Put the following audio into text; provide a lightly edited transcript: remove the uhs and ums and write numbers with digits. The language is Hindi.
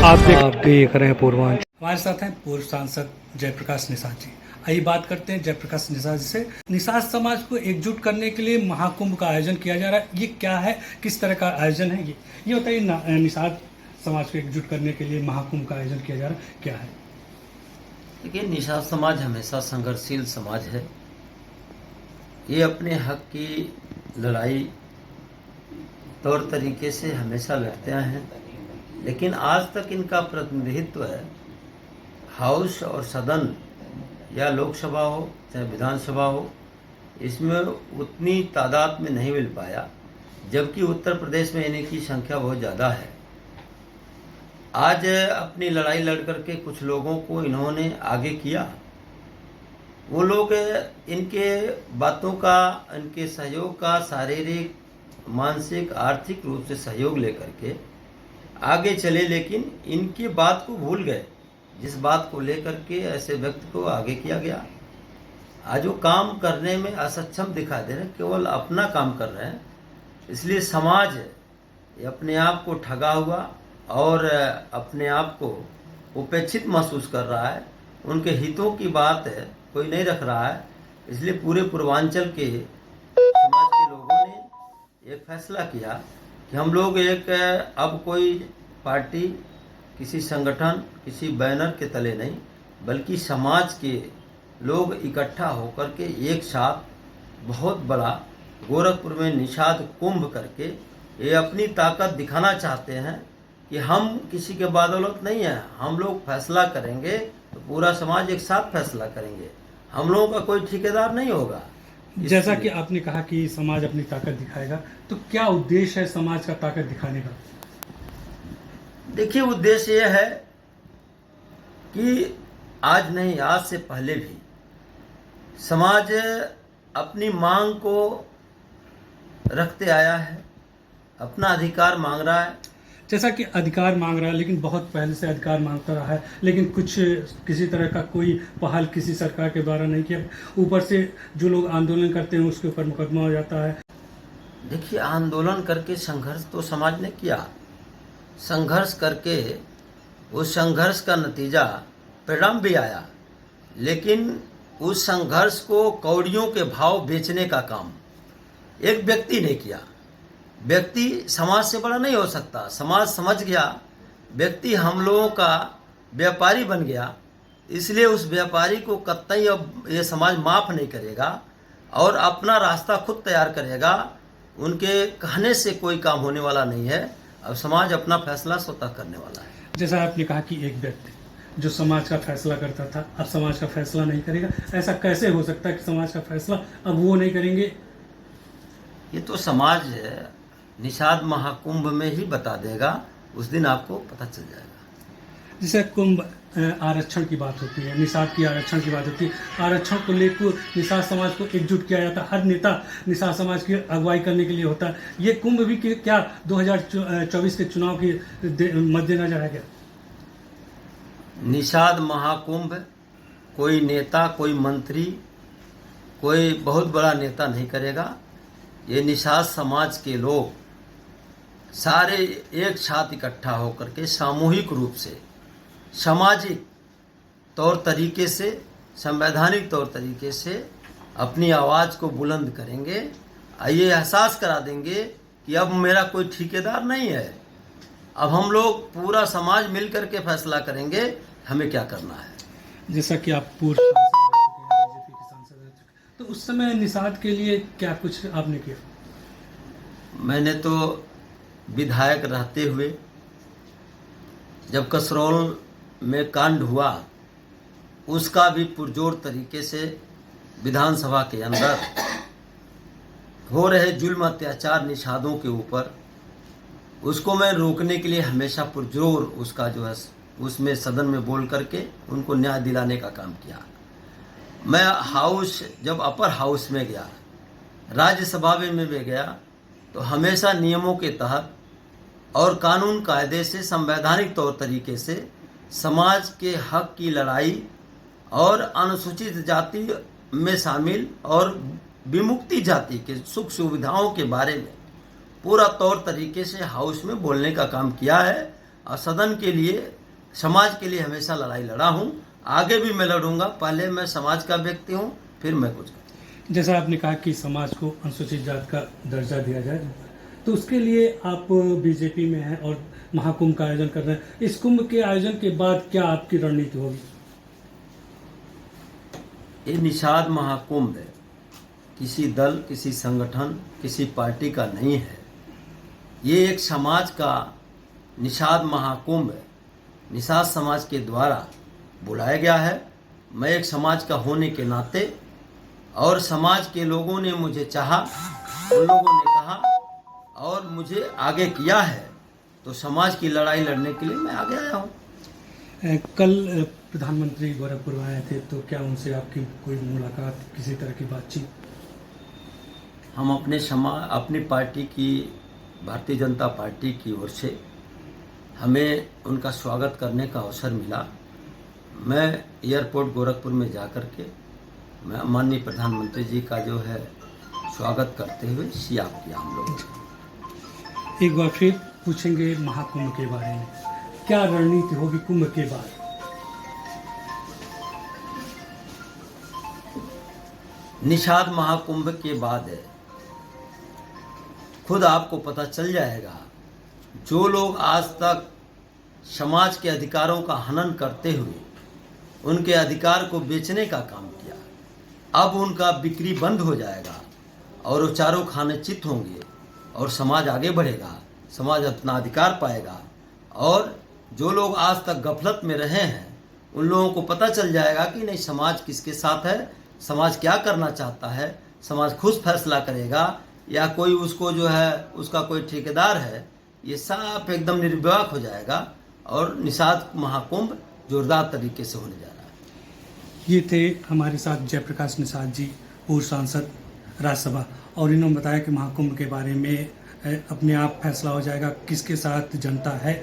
आप देख रहे हैं पूर्वांचल। हमारे साथ हैं पूर्व सांसद जयप्रकाश निषाद जी। आइए बात करते हैं जयप्रकाश निषाद जी से। निषाद समाज को एकजुट करने के लिए महाकुंभ का आयोजन किया जा रहा है, ये क्या है, किस तरह का आयोजन है? ये बताइए, निषाद समाज को एकजुट करने के लिए महाकुंभ का आयोजन किया जा रहा है, क्या है? देखिए, निषाद समाज हमेशा संघर्षशील समाज है। ये अपने हक की लड़ाई तौर तरीके से हमेशा लड़ते हैं, लेकिन आज तक इनका प्रतिनिधित्व है हाउस और सदन या लोकसभा हो चाहे विधानसभा हो, इसमें उतनी तादाद में नहीं मिल पाया, जबकि उत्तर प्रदेश में इनकी संख्या बहुत ज़्यादा है। आज अपनी लड़ाई लड़ करके कुछ लोगों को इन्होंने आगे किया। वो लोग इनके बातों का, इनके सहयोग का शारीरिक, मानसिक, आर्थिक रूप से सहयोग लेकर के आगे चले, लेकिन इनकी बात को भूल गए, जिस बात को लेकर के ऐसे व्यक्ति को आगे किया गया। आज वो काम करने में असक्षम दिखाई दे रहे हैं, केवल अपना काम कर रहे हैं। इसलिए समाज अपने आप को ठगा हुआ और अपने आप को उपेक्षित महसूस कर रहा है। उनके हितों की बात कोई नहीं रख रहा है। इसलिए पूरे पूर्वांचल के समाज के लोगों ने एक फैसला किया कि हम लोग अब कोई पार्टी, किसी संगठन, किसी बैनर के तले नहीं, बल्कि समाज के लोग इकट्ठा होकर के एक साथ बहुत बड़ा गोरखपुर में निषाद कुंभ करके ये अपनी ताकत दिखाना चाहते हैं कि हम किसी के बदौलत नहीं है। हम लोग फैसला करेंगे तो पूरा समाज एक साथ फैसला करेंगे, हम लोगों का कोई ठेकेदार नहीं होगा। जैसा कि आपने कहा कि समाज अपनी ताकत दिखाएगा, तो क्या उद्देश्य है समाज का ताकत दिखाने का? देखिए, उद्देश्य यह है कि आज नहीं, आज से पहले भी समाज अपनी मांग को रखते आया है, अपना अधिकार मांग रहा है। जैसा कि अधिकार मांग रहा है, लेकिन बहुत पहले से अधिकार मांगता रहा है, लेकिन किसी तरह का कोई पहल किसी सरकार के द्वारा नहीं किया। ऊपर से जो लोग आंदोलन करते हैं उसके ऊपर मुकदमा हो जाता है। देखिए, आंदोलन करके संघर्ष तो समाज ने किया। संघर्ष करके उस संघर्ष का नतीजा, परिणाम भी आया, लेकिन उस संघर्ष को कौड़ियों के भाव बेचने का काम एक व्यक्ति ने किया। व्यक्ति समाज से बड़ा नहीं हो सकता। समाज समझ गया व्यक्ति हम लोगों का व्यापारी बन गया, इसलिए उस व्यापारी को कतई अब ये समाज माफ़ नहीं करेगा और अपना रास्ता खुद तैयार करेगा। उनके कहने से कोई काम होने वाला नहीं है। अब समाज अपना फैसला स्वतः करने वाला है। जैसा आपने कहा कि एक व्यक्ति जो समाज का फैसला करता था, अब समाज का फैसला नहीं करेगा, ऐसा कैसे हो सकता है कि समाज का फैसला अब वो नहीं करेंगे? ये तो समाज निषाद महाकुंभ में ही बता देगा, उस दिन आपको पता चल जाएगा। जैसे कुंभ आरक्षण की बात होती है, निषाद की आरक्षण की बात होती है, आरक्षण को लेकर निषाद समाज को एकजुट किया जाता है। हर नेता निषाद समाज की अगुवाई करने के लिए होता है। ये कुंभ भी क्या 2024 के चुनाव के मद्देनजर है क्या? निषाद महाकुंभ कोई नेता, कोई मंत्री, कोई बहुत बड़ा नेता नहीं करेगा। ये निषाद समाज के लोग सारे एक साथ इकट्ठा होकर के सामूहिक रूप से, सामाजिक तौर तरीके से, संवैधानिक तौर तरीके से अपनी आवाज़ को बुलंद करेंगे। ये एहसास करा देंगे कि अब मेरा कोई ठेकेदार नहीं है। अब हम लोग पूरा समाज मिल करके फैसला करेंगे हमें क्या करना है। जैसा कि आप पूर्व सांसद रह चुके हैं, बीजेपी के सांसद रह चुके हैं, तो उस समय निषाद के लिए क्या कुछ आपने किया? मैंने तो विधायक रहते हुए जब कसरौल में कांड हुआ, उसका भी पुरजोर तरीके से विधानसभा के अंदर हो रहे जुल्म अत्याचार निषादों के ऊपर, उसको मैं रोकने के लिए हमेशा पुरजोर उसका जो है उसमें सदन में बोल करके उनको न्याय दिलाने का काम किया। मैं हाउस, जब अपर हाउस में गया, राज्यसभा में भी गया, तो हमेशा नियमों के तहत और कानून कायदे से, संवैधानिक तौर तरीके से समाज के हक की लड़ाई और अनुसूचित जाति में शामिल और विमुक्ति जाति के सुख सुविधाओं के बारे में पूरा तौर तरीके से हाउस में बोलने का काम किया है। और सदन के लिए, समाज के लिए हमेशा लड़ाई लड़ा हूँ, आगे भी मैं लड़ूंगा। पहले मैं समाज का व्यक्ति हूँ, फिर मैं कुछ। जैसा आपने कहा कि समाज को अनुसूचित जाति का दर्जा दिया जाए, तो उसके लिए आप बीजेपी में हैं और महाकुंभ का आयोजन कर रहे हैं। इस कुंभ के आयोजन के बाद क्या आपकी रणनीति होगी? ये निषाद महाकुंभ किसी दल, किसी संगठन, किसी पार्टी का नहीं है। ये एक समाज का निषाद महाकुंभ है, निषाद समाज के द्वारा बुलाया गया है। मैं एक समाज का होने के नाते, और समाज के लोगों ने मुझे चाहा, उन लोगों ने कहा और मुझे आगे किया है, तो समाज की लड़ाई लड़ने के लिए मैं आगे आया हूँ। कल प्रधानमंत्री गोरखपुर आए थे, तो क्या उनसे आपकी कोई मुलाकात, किसी तरह की बातचीत? हम अपनी पार्टी की, भारतीय जनता पार्टी की ओर से हमें उनका स्वागत करने का अवसर मिला। मैं एयरपोर्ट गोरखपुर में जाकर के मैं माननीय प्रधानमंत्री जी का जो है स्वागत करते हुए सियाप किया हम लोग। एक बार फिर पूछेंगे महाकुंभ के बारे में, क्या रणनीति होगी कुंभ के बाद? निषाद महाकुंभ के बाद है, खुद आपको पता चल जाएगा। जो लोग आज तक समाज के अधिकारों का हनन करते हुए उनके अधिकार को बेचने का काम किया, अब उनका बिक्री बंद हो जाएगा और वो चारों खाने चित होंगे और समाज आगे बढ़ेगा, समाज अपना अधिकार पाएगा। और जो लोग आज तक गफलत में रहे हैं, उन लोगों को पता चल जाएगा कि नहीं, समाज किसके साथ है, समाज क्या करना चाहता है, समाज खुद फैसला करेगा या कोई उसको जो है उसका कोई ठेकेदार है। ये साफ एकदम निर्विवाद हो जाएगा और निषाद महाकुंभ जोरदार तरीके से होने जा रहा है। ये थे हमारे साथ जयप्रकाश निषाद जी, पूर्व सांसद राज्यसभा, और इन्होंने बताया कि महाकुंभ के बारे में अपने आप फैसला हो जाएगा किसके साथ जनता है।